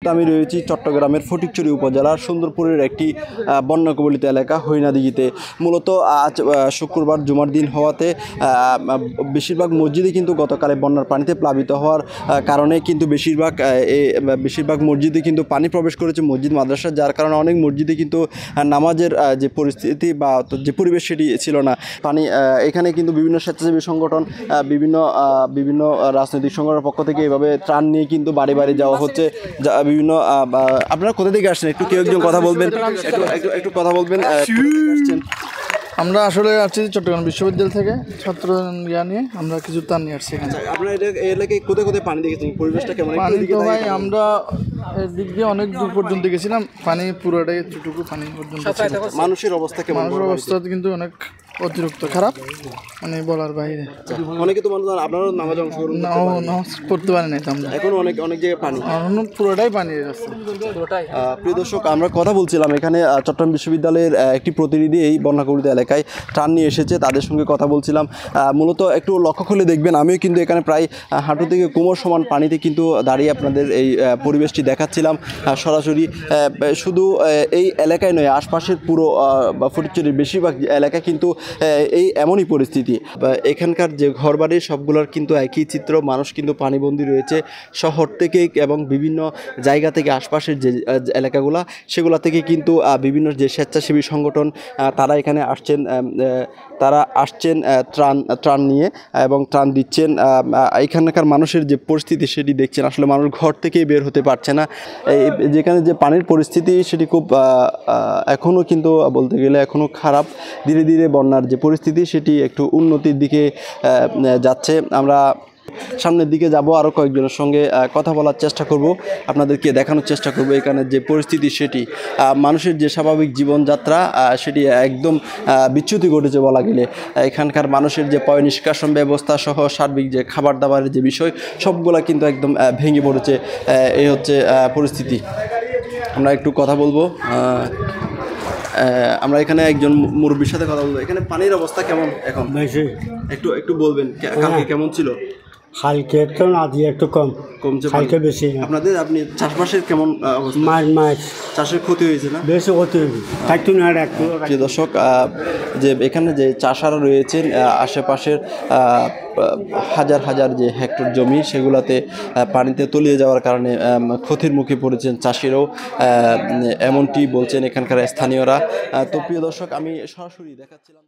আমি রয়েছি চট্টগ্রামের ফটিকছড়ি উপজেলার সুন্দরপুরের একটি বন্যা কবলিত এলাকা হরিণাদিঘিতে। মূলত আজ শুক্রবার জুমার দিন হওয়াতে বেশিরভাগ মসজিদই কিন্তু গতকালে বন্যার পানিতে প্লাবিত হওয়ার কারণে কিন্তু বেশিরভাগ মসজিদে কিন্তু পানি প্রবেশ করেছে মসজিদ মাদ্রাসা, যার কারণে অনেক মসজিদে কিন্তু নামাজের যে পরিস্থিতি বা যে পরিবেশ সেটি ছিল না। পানি এখানে কিন্তু বিভিন্ন স্বেচ্ছাসেবী সংগঠন, বিভিন্ন রাজনৈতিক সংগঠনের পক্ষ থেকে এভাবে ত্রাণ নিয়ে কিন্তু বাড়ি বাড়ি যাওয়া হচ্ছে। বিভিন্ন আপনারা কোথা থেকে আসছেন, একটু কেউ একজন কথা বলবেন, একটু কথা বলবেন। আমরা আসলে আসছি চট্টগ্রাম বিশ্ববিদ্যালয় থেকে ছাত্র নিয়ে আমরা কিছু ত্রাণ নিয়ে আসছি এখানে। আপনারা এই এলাকায় কোথায় কোথায় পানি দেখেছেন, পরিবেশটা কেমন? পানি তো ভাই আমরা দিক দিয়ে অনেক দূর পর্যন্ত গেছিলাম, পানি পুরোটাই এতটুকু পানি পর্যন্ত। মানুষের অবস্থা কেমন? মানুষের অবস্থা কিন্তু অনেক অতিরিক্ত খারাপ, মানে বলার বাইরে। অনেকে তো মানুষ আপনারা নামাজ অংশগ্রহণ নামাজ পড়তে পারি নাই তো আমরা, এখন অনেক জায়গায় পানি, পুরোটাই পানি আছে। প্রিয় দর্শক, আমরা কথা বলছিলাম এখানে চট্টগ্রাম বিশ্ববিদ্যালয়ের একটি প্রতিনিধি এই বন্যা কবলিত এলাকায় ত্রাণ নিয়ে এসেছে, তাদের সঙ্গে কথা বলছিলাম। মূলত একটু লক্ষ্য করলে দেখবেন আমিও কিন্তু এখানে প্রায় হাঁটু থেকে কোমর সমান পানিতে কিন্তু দাঁড়িয়ে আপনাদের এই পরিবেশটি দেখাচ্ছিলাম সরাসরি। শুধু এই এলাকায় নয়, আশপাশের পুরো ফটিকছড়ির বেশিরভাগ এলাকা কিন্তু এই এমনই পরিস্থিতি। এখানকার যে ঘরবাড়ি সবগুলোর কিন্তু একই চিত্র, মানুষ কিন্তু পানিবন্দী রয়েছে শহর থেকে এবং বিভিন্ন জায়গা থেকে। আশপাশের যে এলাকাগুলো সেগুলো থেকে কিন্তু বিভিন্ন যে স্বেচ্ছাসেবী সংগঠন তারা এখানে আসছেন, ত্রাণ নিয়ে এবং ত্রাণ দিচ্ছেন। এখানকার মানুষের যে পরিস্থিতি সেটি দেখছেন, আসলে মানুষ ঘর থেকেই বের হতে পারছে না। যেখানে যে পানির পরিস্থিতি সেটি খুব এখনও কিন্তু বলতে গেলে এখনও খারাপ। ধীরে ধীরে বন্যার যে পরিস্থিতি সেটি একটু উন্নতির দিকে যাচ্ছে। আমরা সামনের দিকে যাব, আরও কয়েকজনের সঙ্গে কথা বলার চেষ্টা করব, আপনাদেরকে দেখানোর চেষ্টা করব এখানে যে পরিস্থিতি সেটি। মানুষের যে স্বাভাবিক জীবনযাত্রা সেটি একদম বিচ্যুতি ঘটেছে বলা গেলে। এখানকার মানুষের যে পয় নিষ্কাশন ব্যবস্থা সহ সার্বিক যে খাবার দাবারের যে বিষয় সবগুলা কিন্তু একদম ভেঙে পড়েছে। এই হচ্ছে পরিস্থিতি। আমরা একটু কথা বলবো, আমরা এখানে একজন মুরব্বীর সাথে কথা বলবো। এখানে পানির অবস্থা কেমন এখন? একটু বলবেন কালকে কেমন ছিল? কালকে তো না দিয়ে একটু কমছে, কালকে বেশি। আপনি চাষবাসের কেমন অবস্থা? মাছ চাষের ক্ষতি হয়েছে না? বেশি ক্ষতি হয়েছে, থাকতো না আর একটু। প্রিয় দর্শক, যে এখানে যে চাষারা রয়েছেন আশেপাশের হাজার হাজার যে হেক্টর জমি সেগুলাতে পানিতে তলিয়ে যাওয়ার কারণে ক্ষতির মুখে পড়েছেন চাষিরাও, এমনটি বলছেন এখানকার স্থানীয়রা। তো প্রিয় দর্শক, আমি সরাসরি দেখাচ্ছিলাম।